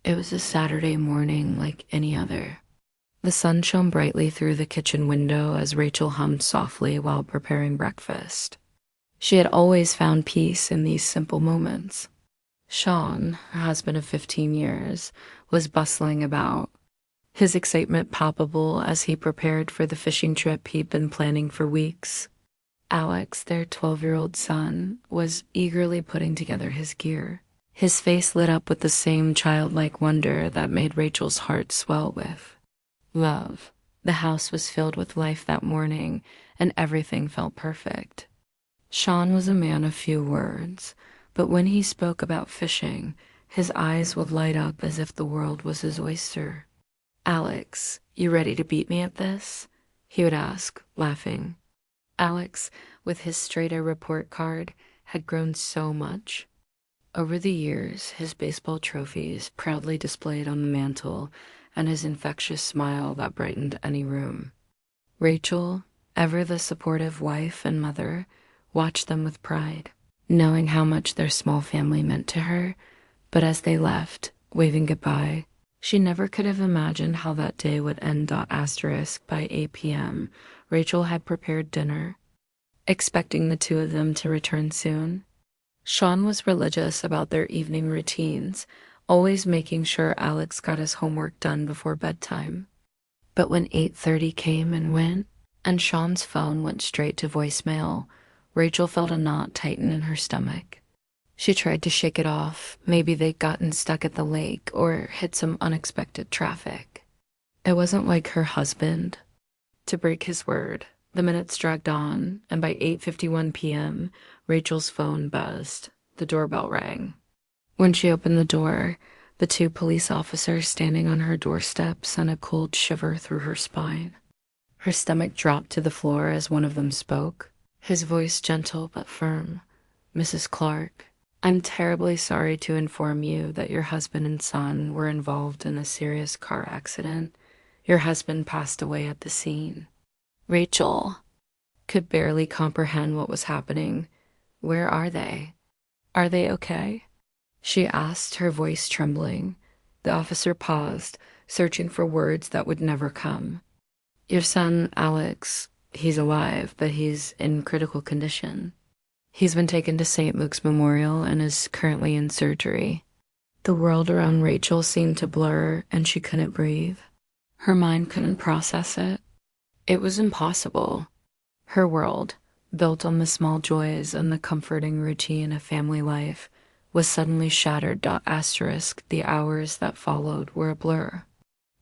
It was a Saturday morning like any other. The sun shone brightly through the kitchen window as Rachel hummed softly while preparing breakfast. She had always found peace in these simple moments. Sean, her husband of 15 years, was bustling about, his excitement palpable as he prepared for the fishing trip he'd been planning for weeks. Alex, their 12-year-old son, was eagerly putting together his gear. His face lit up with the same childlike wonder that made Rachel's heart swell with love. The house was filled with life that morning, and everything felt perfect. Sean was a man of few words, but when he spoke about fishing, his eyes would light up as if the world was his oyster. "Alex, you ready to beat me at this?" he would ask, laughing. Alex, with his straight-A report card, had grown so much. Over the years, his baseball trophies proudly displayed on the mantel and his infectious smile that brightened any room. Rachel, ever the supportive wife and mother, watched them with pride, knowing how much their small family meant to her. But as they left, waving goodbye, she never could have imagined how that day would end. By 8 p.m., Rachel had prepared dinner, expecting the two of them to return soon. Sean was religious about their evening routines, always making sure Alex got his homework done before bedtime. But when 8:30 came and went, and Sean's phone went straight to voicemail, Rachel felt a knot tighten in her stomach. She tried to shake it off. Maybe they'd gotten stuck at the lake or hit some unexpected traffic. It wasn't like her husband to break his word. The minutes dragged on, and by 8:51 p.m., Rachel's phone buzzed. The doorbell rang. When she opened the door, the two police officers standing on her doorstep sent a cold shiver through her spine. Her stomach dropped to the floor as one of them spoke, his voice gentle but firm. "Mrs. Clark, I'm terribly sorry to inform you that your husband and son were involved in a serious car accident. Your husband passed away at the scene." Rachel could barely comprehend what was happening. "Where are they? Are they okay?" she asked, her voice trembling. The officer paused, searching for words that would never come. "Your son, Alex, he's alive, but he's in critical condition. He's been taken to St. Luke's Memorial and is currently in surgery." The world around Rachel seemed to blur, and she couldn't breathe. Her mind couldn't process it. It was impossible. Her world, built on the small joys and the comforting routine of family life, was suddenly shattered. The hours that followed were a blur.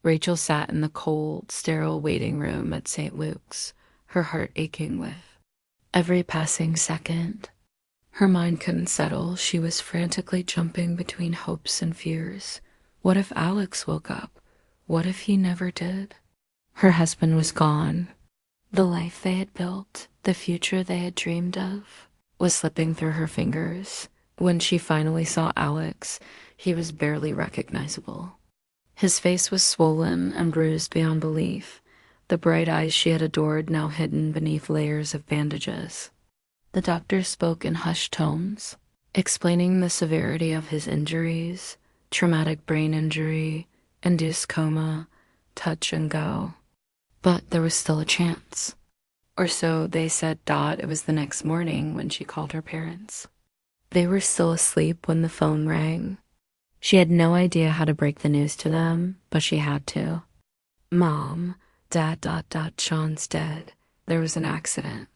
Rachel sat in the cold, sterile waiting room at St. Luke's, her heart aching with every passing second. Her mind couldn't settle. She was frantically jumping between hopes and fears. What if Alex woke up? What if he never did? Her husband was gone. The life they had built, the future they had dreamed of, was slipping through her fingers. When she finally saw Alex, he was barely recognizable. His face was swollen and bruised beyond belief, the bright eyes she had adored now hidden beneath layers of bandages. The doctor spoke in hushed tones, explaining the severity of his injuries: traumatic brain injury, induced coma, touch and go. But there was still a chance. Or so they said. It was the next morning when she called her parents. They were still asleep when the phone rang. She had no idea how to break the news to them, but she had to. "Mom, Dad, Sean's dead. There was an accident.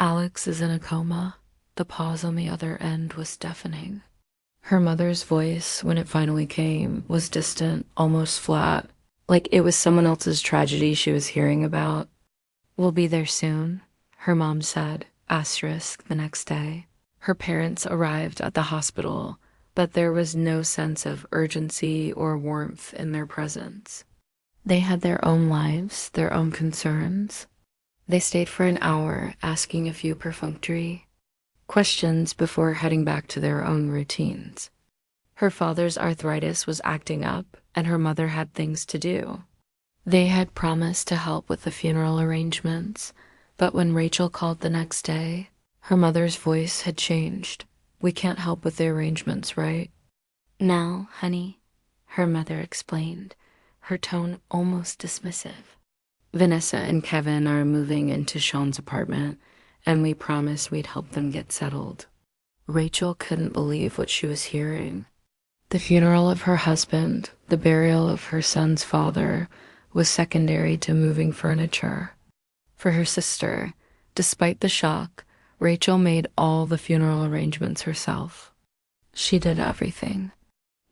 Alex is in a coma." The pause on the other end was deafening. Her mother's voice, when it finally came, was distant, almost flat, like it was someone else's tragedy she was hearing about. "We'll be there soon," her mom said, the next day. Her parents arrived at the hospital, but there was no sense of urgency or warmth in their presence. They had their own lives, their own concerns. They stayed for an hour, asking a few perfunctory questions before heading back to their own routines. Her father's arthritis was acting up, and her mother had things to do. They had promised to help with the funeral arrangements, but when Rachel called the next day, her mother's voice had changed. "We can't help with the arrangements, right?" "Now, honey?" her mother explained, her tone almost dismissive. Vanessa and Kevin are moving into Sean's apartment, and we promised we'd help them get settled. Rachel couldn't believe what she was hearing. The funeral of her husband, the burial of her son's father, was secondary to moving furniture. For her sister, despite the shock, Rachel made all the funeral arrangements herself. She did everything.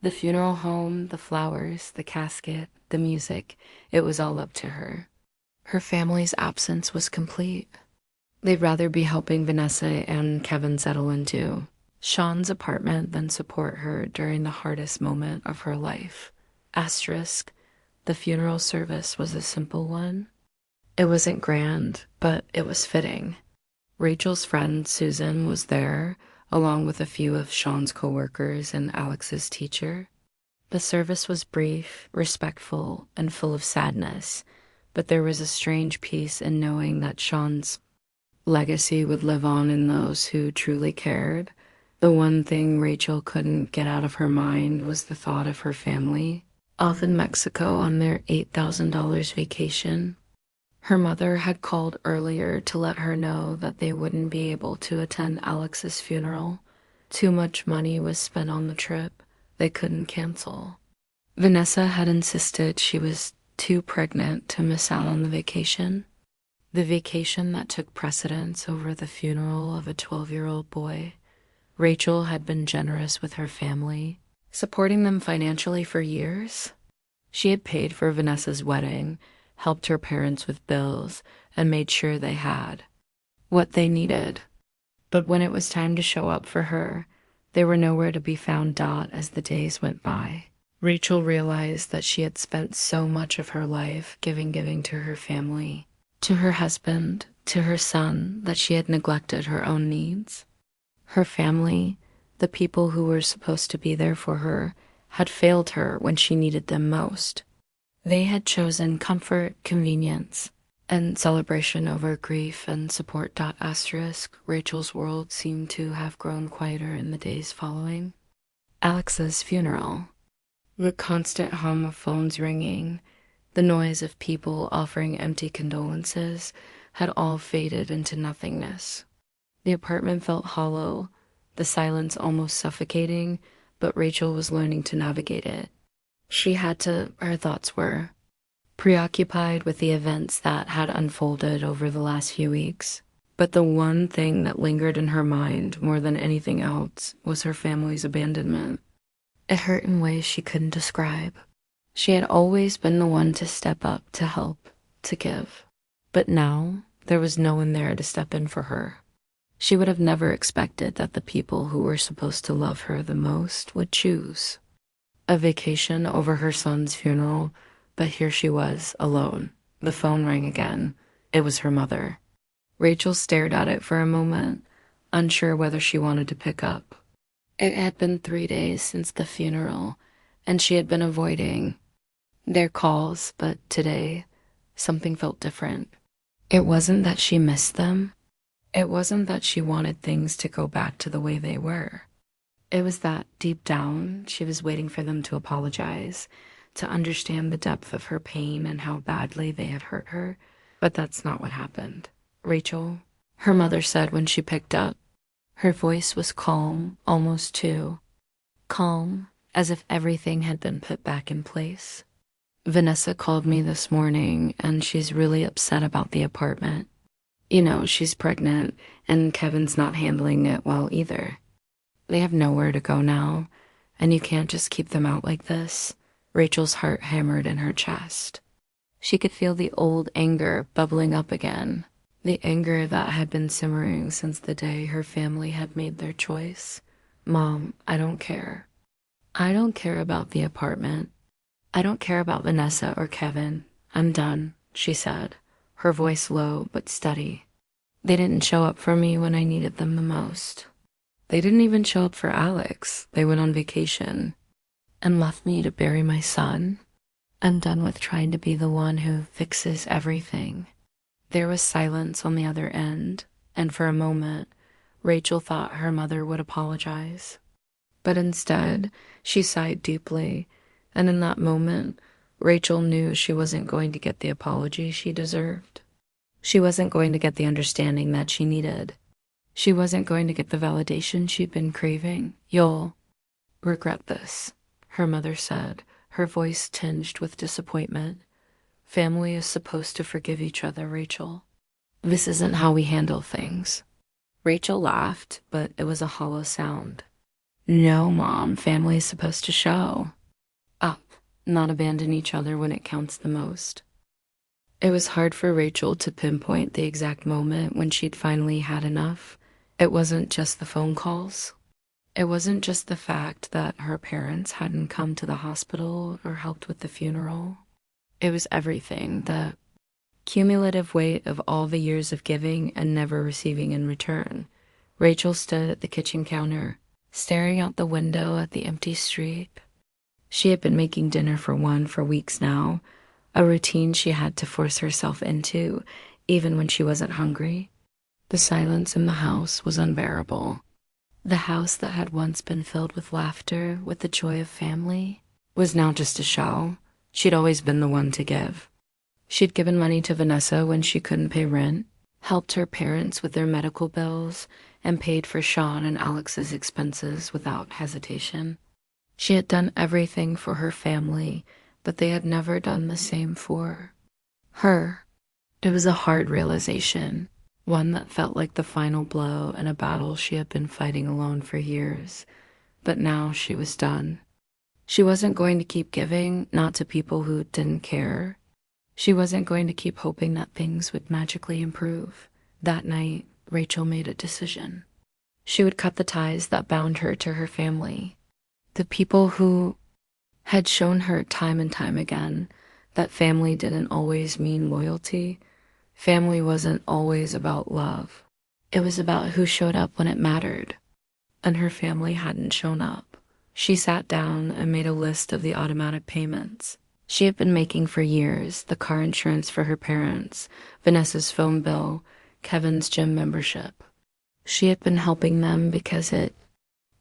The funeral home, the flowers, the casket, the music, it was all up to her. Her family's absence was complete. They'd rather be helping Vanessa and Kevin settle into Sean's apartment than support her during the hardest moment of her life. Asterisk, the funeral service was a simple one. It wasn't grand, but it was fitting. Rachel's friend Susan was there, along with a few of Sean's coworkers and Alex's teacher. The service was brief, respectful, and full of sadness, but there was a strange peace in knowing that Sean's legacy would live on in those who truly cared. The one thing Rachel couldn't get out of her mind was the thought of her family, off in Mexico on their $8,000 vacation. Her mother had called earlier to let her know that they wouldn't be able to attend Alex's funeral. Too much money was spent on the trip. They couldn't cancel. Vanessa had insisted she was too pregnant to miss out on the vacation. The vacation that took precedence over the funeral of a 12-year-old boy. Rachel had been generous with her family, supporting them financially for years. She had paid for Vanessa's wedding, helped her parents with bills, and made sure they had what they needed. But when it was time to show up for her, they were nowhere to be found. As the days went by, Rachel realized that she had spent so much of her life giving to her family, to her husband, to her son, that she had neglected her own needs. Her family, the people who were supposed to be there for her, had failed her when she needed them most. They had chosen comfort, convenience, and celebration over grief and support. Asterisk, Rachel's world seemed to have grown quieter in the days following Alex's funeral. The constant hum of phones ringing, the noise of people offering empty condolences, had all faded into nothingness. The apartment felt hollow, the silence almost suffocating, but Rachel was learning to navigate it. Her thoughts were preoccupied with the events that had unfolded over the last few weeks. But the one thing that lingered in her mind more than anything else was her family's abandonment. It hurt in ways she couldn't describe. She had always been the one to step up, to help, to give. But now, there was no one there to step in for her. She would have never expected that the people who were supposed to love her the most would choose a vacation over her son's funeral, but here she was, alone. The phone rang again. It was her mother. Rachel stared at it for a moment, unsure whether she wanted to pick up. It had been 3 days since the funeral, and she had been avoiding their calls, but today, something felt different. It wasn't that she missed them. It wasn't that she wanted things to go back to the way they were. It was that, deep down, she was waiting for them to apologize, to understand the depth of her pain and how badly they had hurt her. But that's not what happened. Rachel, her mother said when she picked up. Her voice was calm, almost too calm, as if everything had been put back in place. Vanessa called me this morning, and she's really upset about the apartment. You know, she's pregnant, and Kevin's not handling it well either. They have nowhere to go now, and you can't just keep them out like this. Rachel's heart hammered in her chest. She could feel the old anger bubbling up again, the anger that had been simmering since the day her family had made their choice. Mom, I don't care. I don't care about the apartment. I don't care about Vanessa or Kevin. I'm done, she said, her voice low but steady. They didn't show up for me when I needed them the most. They didn't even show up for Alex. They went on vacation and left me to bury my son. I'm done with trying to be the one who fixes everything. There was silence on the other end, and for a moment, Rachel thought her mother would apologize. But instead, she sighed deeply, And in that moment, Rachel knew she wasn't going to get the apology she deserved. She wasn't going to get the understanding that she needed. She wasn't going to get the validation she'd been craving. "You'll regret this," her mother said, her voice tinged with disappointment. "Family is supposed to forgive each other, Rachel. This isn't how we handle things." Rachel laughed, but it was a hollow sound. "No, Mom, family is supposed to show up, not abandon each other when it counts the most." It was hard for Rachel to pinpoint the exact moment when she'd finally had enough. It wasn't just the phone calls. It wasn't just the fact that her parents hadn't come to the hospital or helped with the funeral. It was everything, the cumulative weight of all the years of giving and never receiving in return. Rachel stood at the kitchen counter, staring out the window at the empty street. She had been making dinner for one for weeks now, a routine she had to force herself into, even when she wasn't hungry. The silence in the house was unbearable. The house that had once been filled with laughter, with the joy of family, was now just a shell. She'd always been the one to give. She'd given money to Vanessa when she couldn't pay rent, helped her parents with their medical bills, and paid for Sean and Alex's expenses without hesitation. She had done everything for her family, but they had never done the same for her. It was a hard realization, one that felt like the final blow in a battle she had been fighting alone for years. But now she was done. She wasn't going to keep giving, not to people who didn't care. She wasn't going to keep hoping that things would magically improve. That night, Rachel made a decision. She would cut the ties that bound her to her family. The people who had shown her time and time again that family didn't always mean loyalty. Family wasn't always about love. It was about who showed up when it mattered. And her family hadn't shown up. She sat down and made a list of the automatic payments she had been making for years: the car insurance for her parents, Vanessa's phone bill, Kevin's gym membership. She had been helping them because it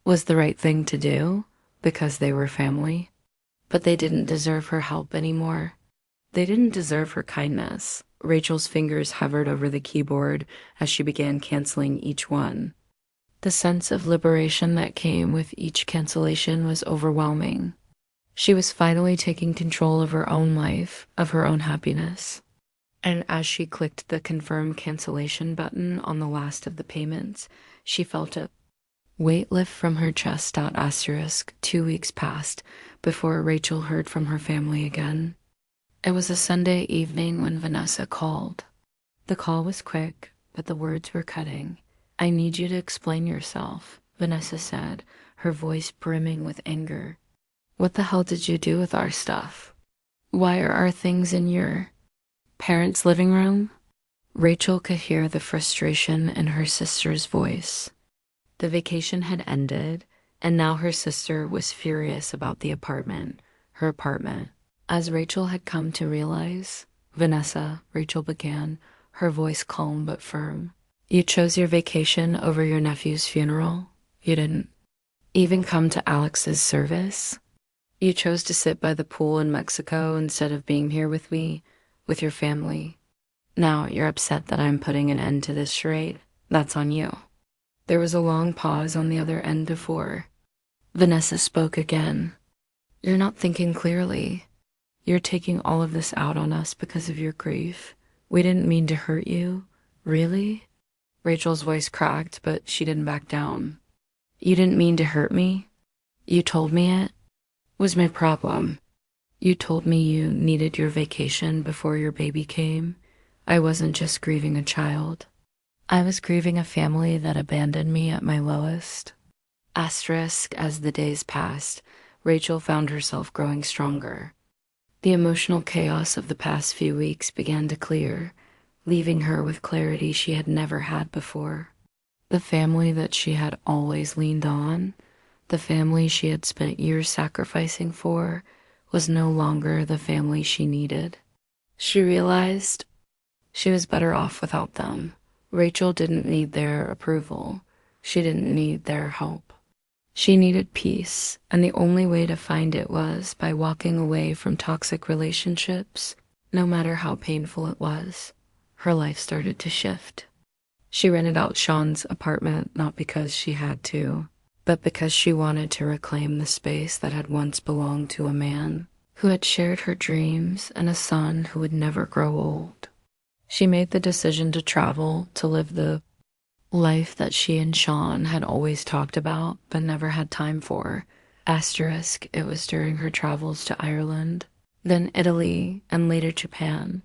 was the right thing to do, because they were family. But they didn't deserve her help anymore. They didn't deserve her kindness. Rachel's fingers hovered over the keyboard as she began canceling each one. The sense of liberation that came with each cancellation was overwhelming. She was finally taking control of her own life, of her own happiness. And as she clicked the confirm cancellation button on the last of the payments, she felt a weight lift from her chest. 2 weeks passed before Rachel heard from her family again. It was a Sunday evening when Vanessa called. The call was quick, but the words were cutting. "I need you to explain yourself," Vanessa said, her voice brimming with anger. "What the hell did you do with our stuff? Why are our things in your parents' living room?" Rachel could hear the frustration in her sister's voice. The vacation had ended, and now her sister was furious about the apartment, her apartment. As Rachel had come to realize, "Vanessa," Rachel began, her voice calm but firm, "you chose your vacation over your nephew's funeral. You didn't even come to Alex's service. You chose to sit by the pool in Mexico instead of being here with me, with your family. Now you're upset that I'm putting an end to this charade. That's on you." There was a long pause on the other end before Vanessa spoke again. "You're not thinking clearly. You're taking all of this out on us because of your grief. We didn't mean to hurt you. Really?" Rachel's voice cracked, but she didn't back down. "You didn't mean to hurt me? You told me it was my problem. You told me you needed your vacation before your baby came. I wasn't just grieving a child. I was grieving a family that abandoned me at my lowest." Asterisk, as the days passed, Rachel found herself growing stronger. The emotional chaos of the past few weeks began to clear, leaving her with clarity she had never had before. The family that she had always leaned on, the family she had spent years sacrificing for, was no longer the family she needed. She realized she was better off without them. Rachel didn't need their approval. She didn't need their help. She needed peace, and the only way to find it was by walking away from toxic relationships, no matter how painful it was. Her life started to shift. She rented out Sean's apartment not because she had to, but because she wanted to reclaim the space that had once belonged to a man who had shared her dreams and a son who would never grow old. She made the decision to travel, to live the life that she and Sean had always talked about but never had time for. Asterisk, it was during her travels to Ireland, then Italy, and later Japan,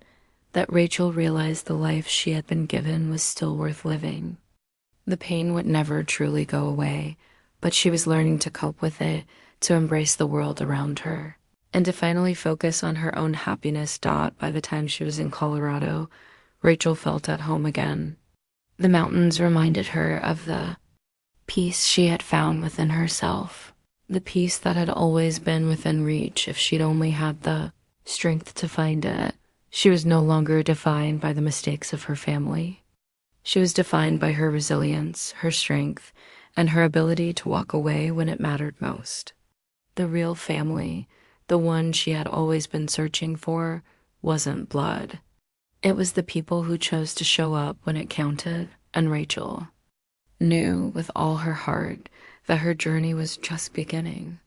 that Rachel realized the life she had been given was still worth living. The pain would never truly go away, but she was learning to cope with it, to embrace the world around her, and to finally focus on her own happiness. By the time she was in Colorado, Rachel felt at home again. The mountains reminded her of the peace she had found within herself, the peace that had always been within reach if she'd only had the strength to find it. She was no longer defined by the mistakes of her family. She was defined by her resilience, her strength, and her ability to walk away when it mattered most. The real family, the one she had always been searching for, wasn't blood. It was the people who chose to show up when it counted, and Rachel knew with all her heart that her journey was just beginning.